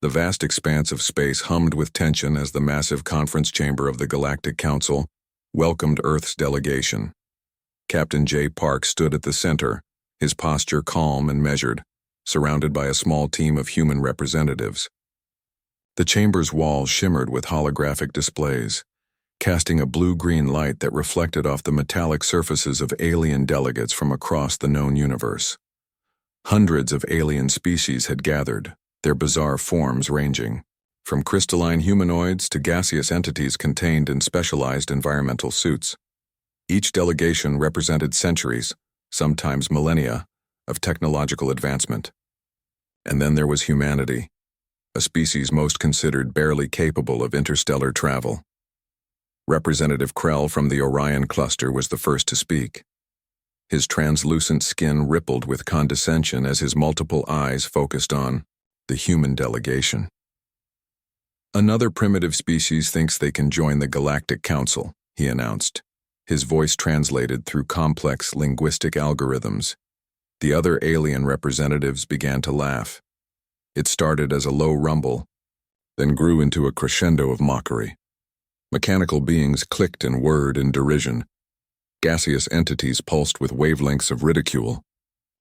The vast expanse of space hummed with tension as the massive conference chamber of the Galactic Council welcomed Earth's delegation. Captain J. Park stood at the center, his posture calm and measured, surrounded by a small team of human representatives. The chamber's walls shimmered with holographic displays, casting a blue-green light that reflected off the metallic surfaces of alien delegates from across the known universe. Hundreds of alien species had gathered, their bizarre forms ranging from crystalline humanoids to gaseous entities contained in specialized environmental suits. Each delegation represented centuries, sometimes millennia, of technological advancement. And then there was humanity, a species most considered barely capable of interstellar travel. Representative Krell from the Orion cluster was the first to speak. His translucent skin rippled with condescension as his multiple eyes focused on the human delegation. "Another primitive species thinks they can join the Galactic Council," he announced, his voice translated through complex linguistic algorithms. The other alien representatives began to laugh. It started as a low rumble, then grew into a crescendo of mockery. Mechanical beings clicked and whirred in derision. Gaseous entities pulsed with wavelengths of ridicule.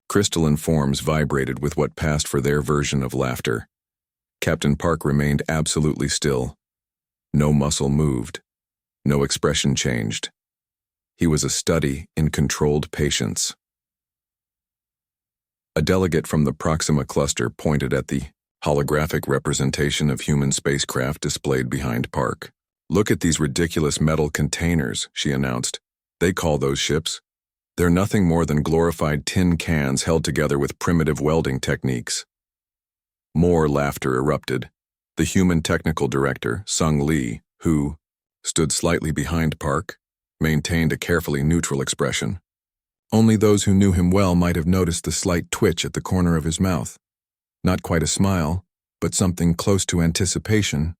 Crystalline forms vibrated with what passed for their version of laughter. Captain Park remained absolutely still. No muscle moved. No expression changed. He was a study in controlled patience. A delegate from the Proxima cluster pointed at the holographic representation of human spacecraft displayed behind Park. "Look at these ridiculous metal containers," she announced. "They call those ships. They're nothing more than glorified tin cans held together with primitive welding techniques." More laughter erupted. The human technical director, Sung Lee, who stood slightly behind Park, maintained a carefully neutral expression. Only those who knew him well might have noticed the slight twitch at the corner of his mouth. Not quite a smile, but something close to anticipation.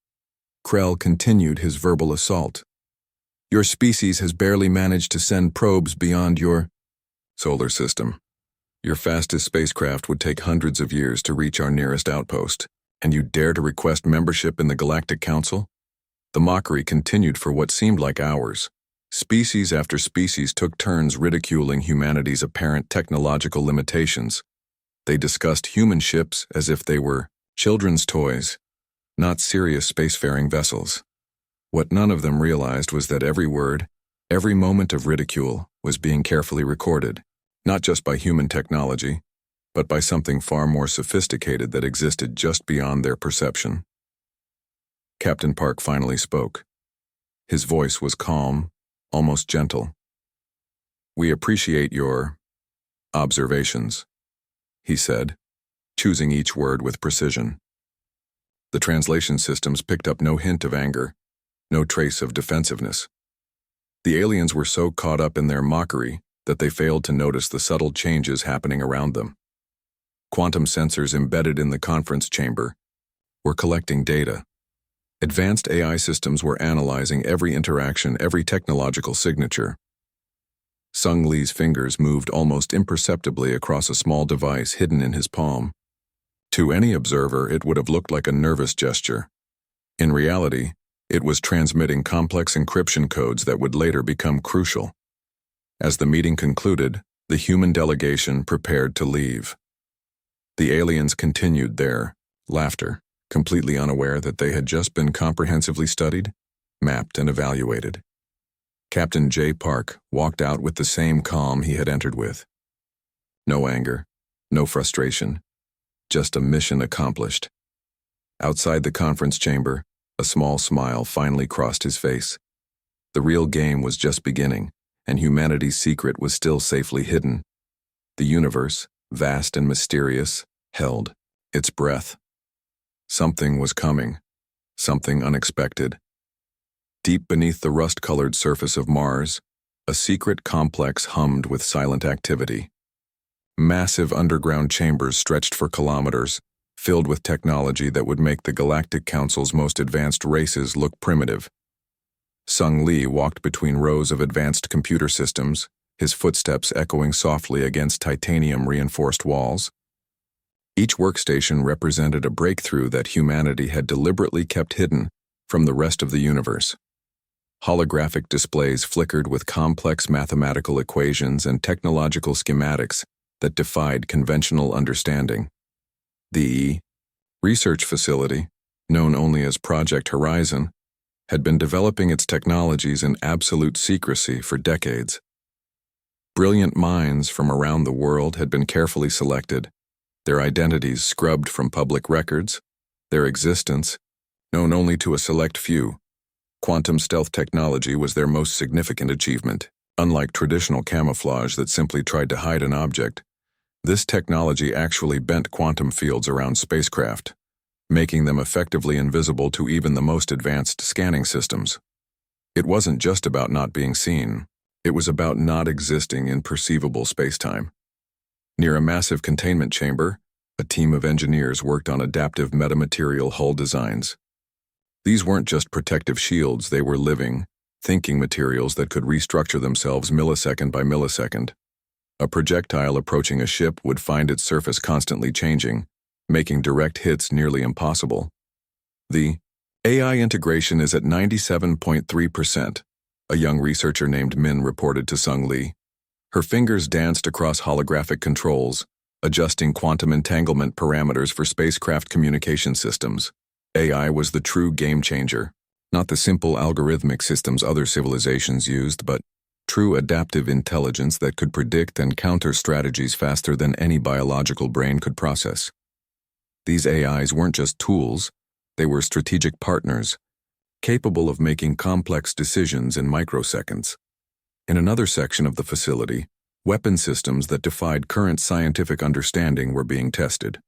Krell continued his verbal assault. "Your species has barely managed to send probes beyond your solar system. Your fastest spacecraft would take hundreds of years to reach our nearest outpost, and you dare to request membership in the Galactic Council?" The mockery continued for what seemed like hours. Species after species took turns ridiculing humanity's apparent technological limitations. They discussed human ships as if they were children's toys, not serious spacefaring vessels. What none of them realized was that every word, every moment of ridicule was being carefully recorded, not just by human technology, but by something far more sophisticated that existed just beyond their perception. Captain Park finally spoke. His voice was calm, almost gentle. "We appreciate your observations," he said, choosing each word with precision. The translation systems picked up no hint of anger, no trace of defensiveness. The aliens were so caught up in their mockery that they failed to notice the subtle changes happening around them. Quantum sensors embedded in the conference chamber were collecting data. Advanced AI systems were analyzing every interaction, every technological signature. Sung Lee's fingers moved almost imperceptibly across a small device hidden in his palm. To any observer, it would have looked like a nervous gesture. In reality, it was transmitting complex encryption codes that would later become crucial. As the meeting concluded, the human delegation prepared to leave. The aliens continued their laughter, completely unaware that they had just been comprehensively studied, mapped, and evaluated. Captain J. Park walked out with the same calm he had entered with. No anger, no frustration, just a mission accomplished. Outside the conference chamber, a small smile finally crossed his face. The real game was just beginning, and humanity's secret was still safely hidden. The universe, vast and mysterious, held its breath. Something was coming, something unexpected. Deep beneath the rust-colored surface of Mars, a secret complex hummed with silent activity. Massive underground chambers stretched for kilometers, filled with technology that would make the Galactic Council's most advanced races look primitive. Sung Lee walked between rows of advanced computer systems, his footsteps echoing softly against titanium-reinforced walls. Each workstation represented a breakthrough that humanity had deliberately kept hidden from the rest of the universe. Holographic displays flickered with complex mathematical equations and technological schematics that defied conventional understanding. The research facility, known only as Project Horizon, had been developing its technologies in absolute secrecy for decades. Brilliant minds from around the world had been carefully selected, their identities scrubbed from public records, their existence known only to a select few. Quantum stealth technology was their most significant achievement. Unlike traditional camouflage that simply tried to hide an object, this technology actually bent quantum fields around spacecraft, making them effectively invisible to even the most advanced scanning systems. It wasn't just about not being seen. It was about not existing in perceivable spacetime. Near a massive containment chamber, a team of engineers worked on adaptive metamaterial hull designs. These weren't just protective shields, they were living, thinking materials that could restructure themselves millisecond by millisecond. A projectile approaching a ship would find its surface constantly changing, making direct hits nearly impossible. The AI integration is at 97.3%, a young researcher named Min reported to Sung Lee. Her fingers danced across holographic controls, adjusting quantum entanglement parameters for spacecraft communication systems. AI was the true game changer, not the simple algorithmic systems other civilizations used, but true adaptive intelligence that could predict and counter strategies faster than any biological brain could process. These AIs weren't just tools, they were strategic partners, capable of making complex decisions in microseconds. In another section of the facility, weapon systems that defied current scientific understanding were being tested.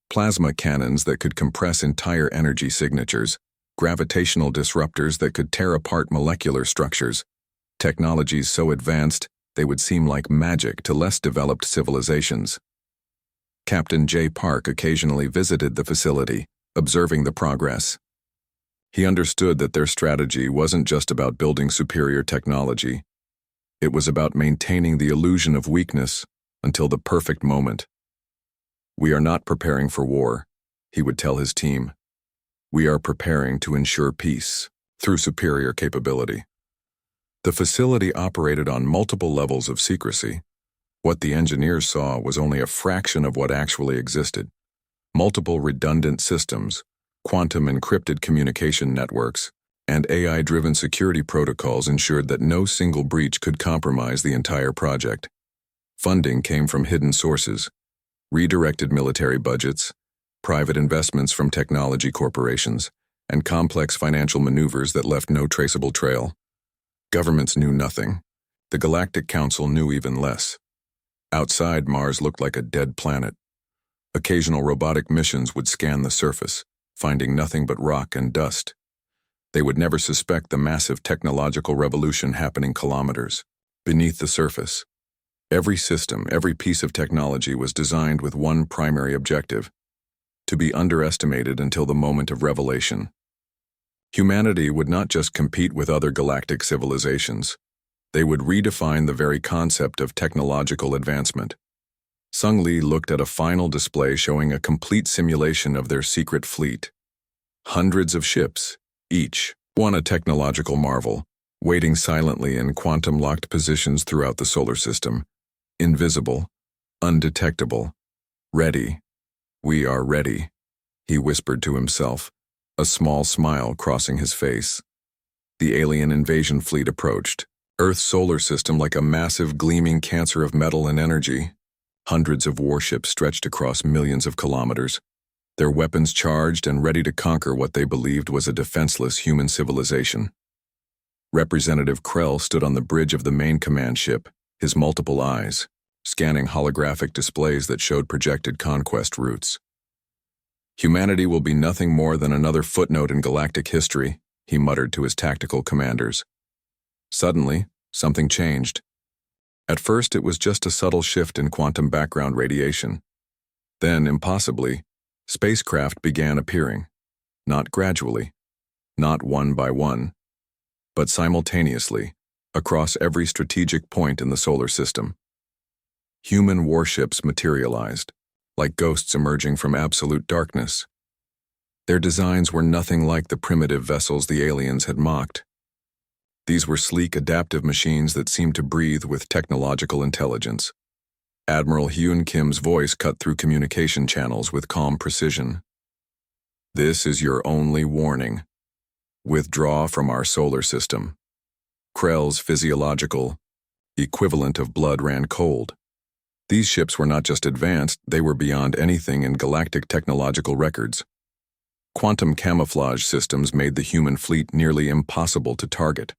Plasma cannons that could compress entire energy signatures, gravitational disruptors that could tear apart molecular structures, technologies so advanced they would seem like magic to less developed civilizations. Captain J. Park occasionally visited the facility, observing the progress. He understood that their strategy wasn't just about building superior technology. It was about maintaining the illusion of weakness until the perfect moment. "We are not preparing for war," he would tell his team. "We are preparing to ensure peace through superior capability." The facility operated on multiple levels of secrecy. What the engineers saw was only a fraction of what actually existed. Multiple redundant systems, quantum encrypted communication networks, and AI-driven security protocols ensured that no single breach could compromise the entire project. Funding came from hidden sources, redirected military budgets, private investments from technology corporations, and complex financial maneuvers that left no traceable trail. Governments knew nothing. The Galactic Council knew even less. Outside, Mars looked like a dead planet. Occasional robotic missions would scan the surface, finding nothing but rock and dust. They would never suspect the massive technological revolution happening kilometers beneath the surface. Every system, every piece of technology was designed with one primary objective: to be underestimated until the moment of revelation. Humanity would not just compete with other galactic civilizations. They would redefine the very concept of technological advancement. Sung Lee looked at a final display showing a complete simulation of their secret fleet. Hundreds of ships, each one a technological marvel, waiting silently in quantum-locked positions throughout the solar system. Invisible, undetectable, ready. "We are ready," he whispered to himself, a small smile crossing his face. The alien invasion fleet approached, Earth's solar system like a massive gleaming cancer of metal and energy. Hundreds of warships stretched across millions of kilometers, their weapons charged and ready to conquer what they believed was a defenseless human civilization. Representative Krell stood on the bridge of the main command ship, his multiple eyes, scanning holographic displays that showed projected conquest routes. "Humanity will be nothing more than another footnote in galactic history," he muttered to his tactical commanders. Suddenly, something changed. At first, it was just a subtle shift in quantum background radiation. Then, impossibly, spacecraft began appearing, not gradually, not one by one, but simultaneously, across every strategic point in the solar system. Human warships materialized, like ghosts emerging from absolute darkness. Their designs were nothing like the primitive vessels the aliens had mocked. These were sleek, adaptive machines that seemed to breathe with technological intelligence. Admiral Hyun Kim's voice cut through communication channels with calm precision. "This is your only warning. Withdraw from our solar system." Krell's physiological equivalent of blood ran cold. These ships were not just advanced, they were beyond anything in galactic technological records. Quantum camouflage systems made the human fleet nearly impossible to target.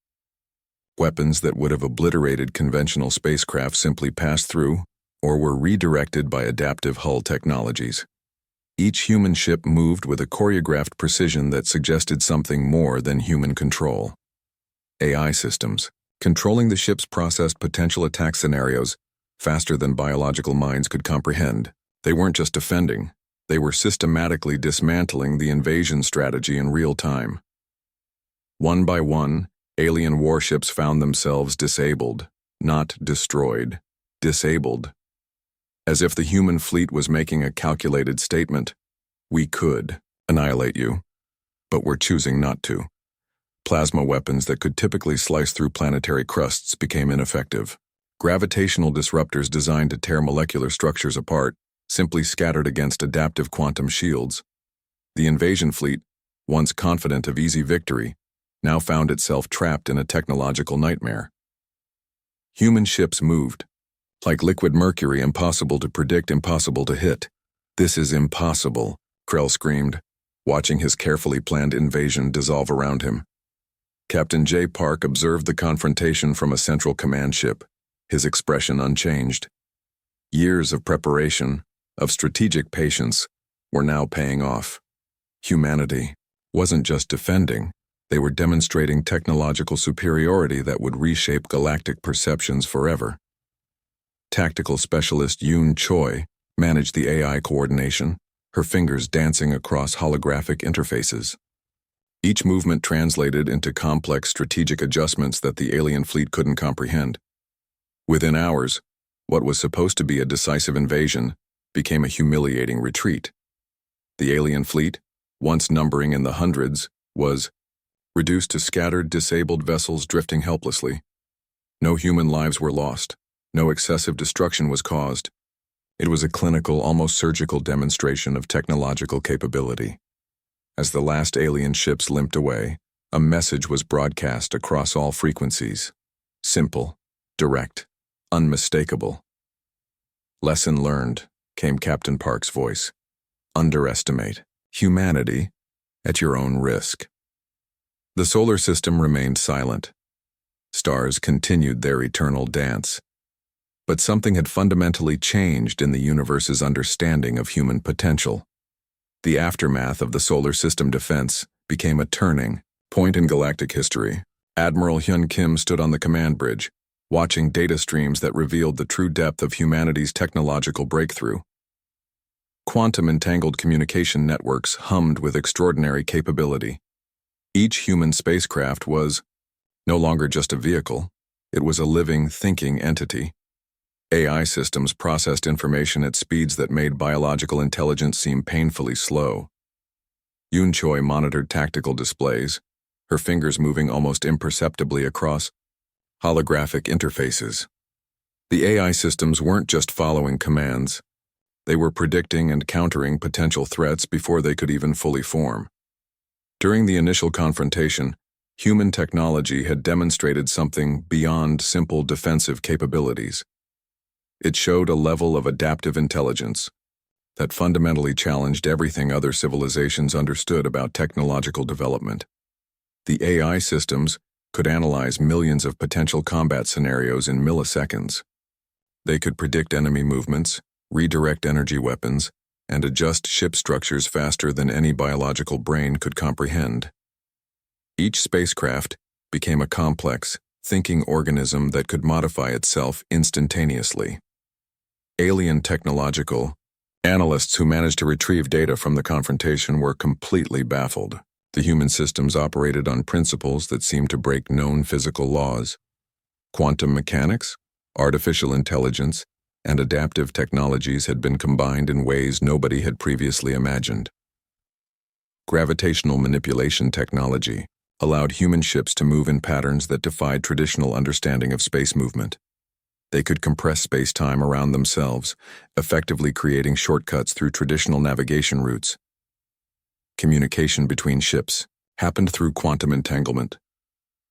Weapons that would have obliterated conventional spacecraft simply passed through or were redirected by adaptive hull technologies. Each human ship moved with a choreographed precision that suggested something more than human control. AI systems, controlling the ships, processed potential attack scenarios faster than biological minds could comprehend. They weren't just defending, they were systematically dismantling the invasion strategy in real time. One by one, alien warships found themselves disabled, not destroyed, disabled. As if the human fleet was making a calculated statement. We could annihilate you, but we're choosing not to. Plasma weapons that could typically slice through planetary crusts became ineffective. Gravitational disruptors designed to tear molecular structures apart simply scattered against adaptive quantum shields. The invasion fleet, once confident of easy victory, now found itself trapped in a technological nightmare. Human ships moved, like liquid mercury, impossible to predict, impossible to hit. "This is impossible," Krell screamed, watching his carefully planned invasion dissolve around him. Captain J. Park observed the confrontation from a central command ship, his expression unchanged. Years of preparation, of strategic patience, were now paying off. Humanity wasn't just defending, they were demonstrating technological superiority that would reshape galactic perceptions forever. Tactical specialist Yoon Choi managed the AI coordination, her fingers dancing across holographic interfaces. Each movement translated into complex strategic adjustments that the alien fleet couldn't comprehend. Within hours, what was supposed to be a decisive invasion became a humiliating retreat. The alien fleet, once numbering in the hundreds, was reduced to scattered, disabled vessels drifting helplessly. No human lives were lost. No excessive destruction was caused. It was a clinical, almost surgical demonstration of technological capability. As the last alien ships limped away, a message was broadcast across all frequencies. Simple, direct, unmistakable. "Lesson learned," came Captain Park's voice. "Underestimate humanity at your own risk." The solar system remained silent. Stars continued their eternal dance. But something had fundamentally changed in the universe's understanding of human potential. The aftermath of the solar system defense became a turning point in galactic history. Admiral Hyun Kim stood on the command bridge, watching data streams that revealed the true depth of humanity's technological breakthrough. Quantum-entangled communication networks hummed with extraordinary capability. Each human spacecraft was no longer just a vehicle, it was a living, thinking entity. AI systems processed information at speeds that made biological intelligence seem painfully slow. Yoon Choi monitored tactical displays, her fingers moving almost imperceptibly across holographic interfaces. The AI systems weren't just following commands. They were predicting and countering potential threats before they could even fully form. During the initial confrontation, human technology had demonstrated something beyond simple defensive capabilities. It showed a level of adaptive intelligence that fundamentally challenged everything other civilizations understood about technological development. The AI systems could analyze millions of potential combat scenarios in milliseconds. They could predict enemy movements, redirect energy weapons, and adjust ship structures faster than any biological brain could comprehend. Each spacecraft became a complex, thinking organism that could modify itself instantaneously. Alien technological analysts who managed to retrieve data from the confrontation were completely baffled. The human systems operated on principles that seemed to break known physical laws. Quantum mechanics, artificial intelligence, and adaptive technologies had been combined in ways nobody had previously imagined. Gravitational manipulation technology allowed human ships to move in patterns that defied traditional understanding of space movement. They could compress space-time around themselves, effectively creating shortcuts through traditional navigation routes. Communication between ships happened through quantum entanglement,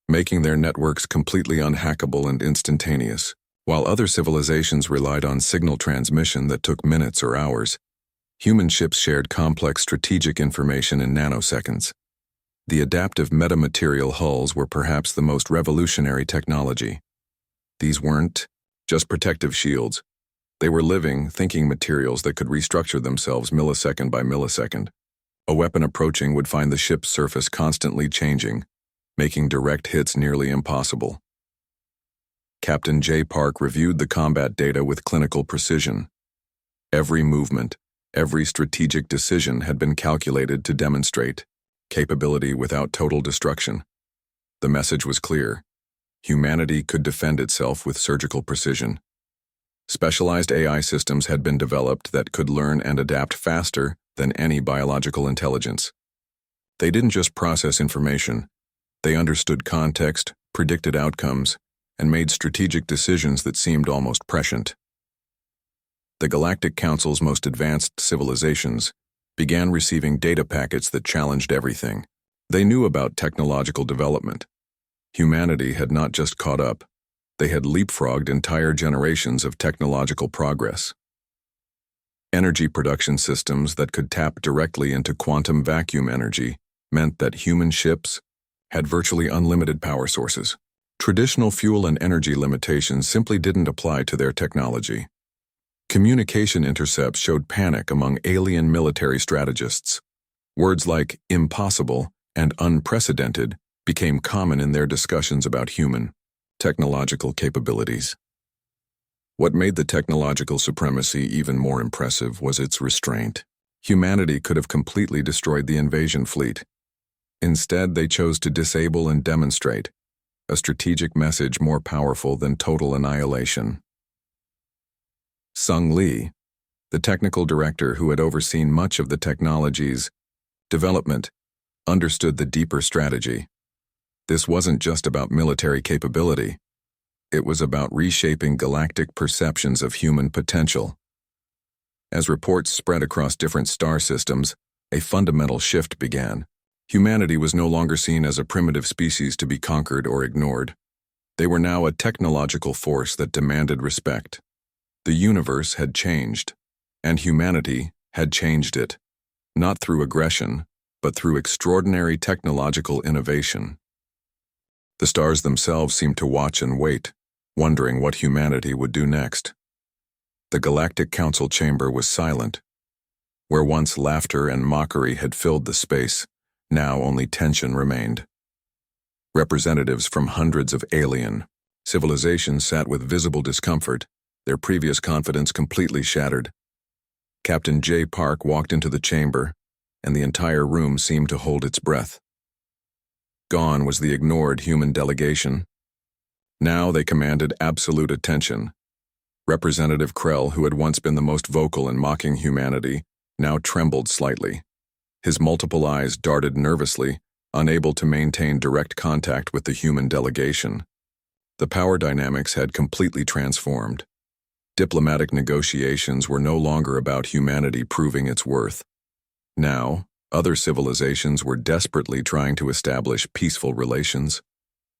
making their networks completely unhackable and instantaneous. While other civilizations relied on signal transmission that took minutes or hours, human ships shared complex strategic information in nanoseconds. The adaptive metamaterial hulls were perhaps the most revolutionary technology. These weren't just protective shields. They were living, thinking materials that could restructure themselves millisecond by millisecond. A weapon approaching would find the ship's surface constantly changing, making direct hits nearly impossible. Captain J. Park reviewed the combat data with clinical precision. Every movement, every strategic decision had been calculated to demonstrate capability without total destruction. The message was clear. Humanity could defend itself with surgical precision. Specialized AI systems had been developed that could learn and adapt faster than any biological intelligence. They didn't just process information. They understood context, predicted outcomes, and made strategic decisions that seemed almost prescient. The Galactic Council's most advanced civilizations began receiving data packets that challenged everything. They knew about technological development. Humanity had not just caught up, they had leapfrogged entire generations of technological progress. Energy production systems that could tap directly into quantum vacuum energy meant that human ships had virtually unlimited power sources. Traditional fuel and energy limitations simply didn't apply to their technology. Communication intercepts showed panic among alien military strategists. Words like impossible and unprecedented became common in their discussions about human technological capabilities. What made the technological supremacy even more impressive was its restraint. Humanity could have completely destroyed the invasion fleet. Instead, they chose to disable and demonstrate a strategic message more powerful than total annihilation. Sung Lee, the technical director who had overseen much of the technology's development, understood the deeper strategy. This wasn't just about military capability. It was about reshaping galactic perceptions of human potential. As reports spread across different star systems, a fundamental shift began. Humanity was no longer seen as a primitive species to be conquered or ignored. They were now a technological force that demanded respect. The universe had changed, and humanity had changed it, not through aggression, but through extraordinary technological innovation. The stars themselves seemed to watch and wait, wondering what humanity would do next. The Galactic Council chamber was silent. Where once laughter and mockery had filled the space, now only tension remained. Representatives from hundreds of alien civilizations sat with visible discomfort, their previous confidence completely shattered. Captain J. Park walked into the chamber, and the entire room seemed to hold its breath. Gone was the ignored human delegation. Now they commanded absolute attention. Representative Krell, who had once been the most vocal in mocking humanity, now trembled slightly. His multiple eyes darted nervously, unable to maintain direct contact with the human delegation. The power dynamics had completely transformed. Diplomatic negotiations were no longer about humanity proving its worth. Now, other civilizations were desperately trying to establish peaceful relations.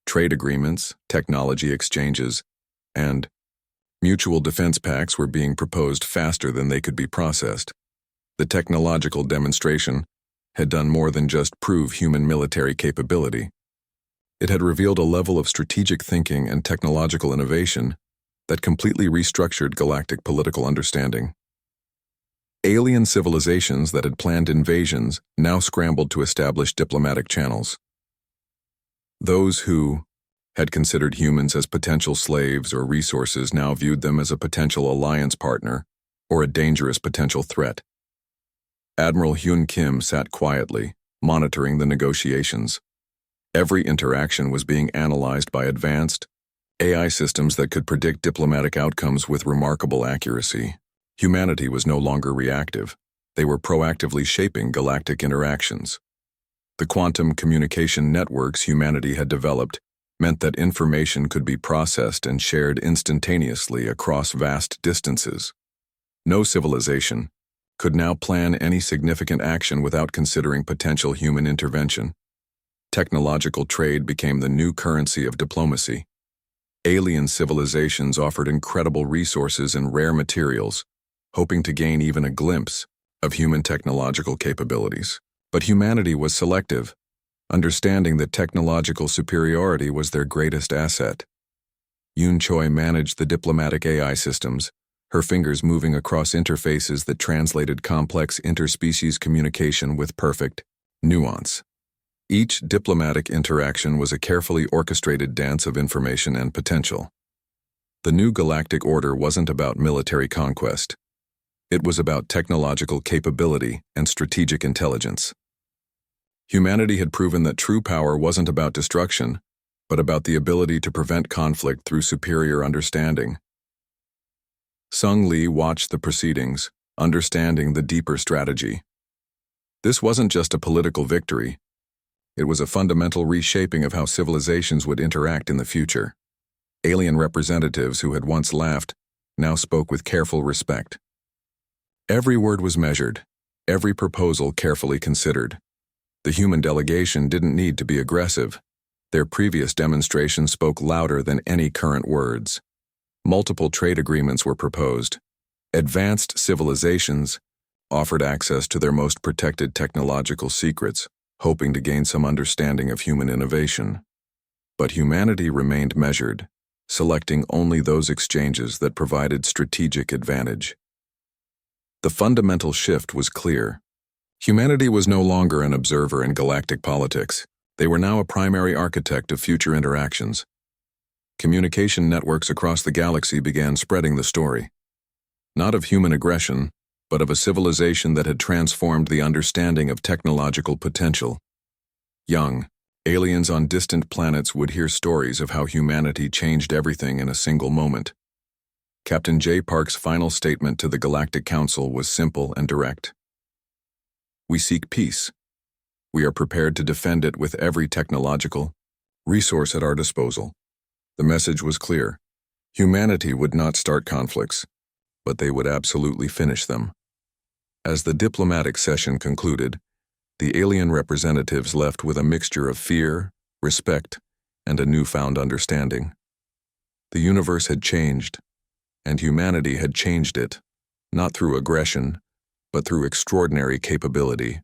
Trade agreements, technology exchanges, and mutual defense pacts were being proposed faster than they could be processed. The technological demonstration had done more than just prove human military capability. It had revealed a level of strategic thinking and technological innovation that completely restructured galactic political understanding. Alien civilizations that had planned invasions now scrambled to establish diplomatic channels. Those who had considered humans as potential slaves or resources now viewed them as a potential alliance partner or a dangerous potential threat. Admiral Hyun Kim sat quietly, monitoring the negotiations. Every interaction was being analyzed by advanced, AI systems that could predict diplomatic outcomes with remarkable accuracy. Humanity was no longer reactive. They were proactively shaping galactic interactions. The quantum communication networks humanity had developed meant that information could be processed and shared instantaneously across vast distances. No civilization could now plan any significant action without considering potential human intervention. Technological trade became the new currency of diplomacy. Alien civilizations offered incredible resources and rare materials, hoping to gain even a glimpse of human technological capabilities. But humanity was selective, understanding that technological superiority was their greatest asset. Yoon Choi managed the diplomatic AI systems, her fingers moving across interfaces that translated complex interspecies communication with perfect nuance. Each diplomatic interaction was a carefully orchestrated dance of information and potential. The new galactic order wasn't about military conquest. It was about technological capability and strategic intelligence. Humanity had proven that true power wasn't about destruction, but about the ability to prevent conflict through superior understanding. Sung Lee watched the proceedings, understanding the deeper strategy. This wasn't just a political victory. It was a fundamental reshaping of how civilizations would interact in the future. Alien representatives who had once laughed now spoke with careful respect. Every word was measured, every proposal carefully considered. The human delegation didn't need to be aggressive. Their previous demonstration spoke louder than any current words. Multiple trade agreements were proposed. Advanced civilizations offered access to their most protected technological secrets, hoping to gain some understanding of human innovation. But humanity remained measured, selecting only those exchanges that provided strategic advantage. The fundamental shift was clear. Humanity was no longer an observer in galactic politics. They were now a primary architect of future interactions. Communication networks across the galaxy began spreading the story. Not of human aggression, but of a civilization that had transformed the understanding of technological potential. Young, aliens on distant planets would hear stories of how humanity changed everything in a single moment. Captain J. Park's final statement to the Galactic Council was simple and direct. We seek peace. We are prepared to defend it with every technological resource at our disposal. The message was clear. Humanity would not start conflicts, but they would absolutely finish them. As the diplomatic session concluded, the alien representatives left with a mixture of fear, respect, and a newfound understanding. The universe had changed, and humanity had changed it, not through aggression, but through extraordinary capability.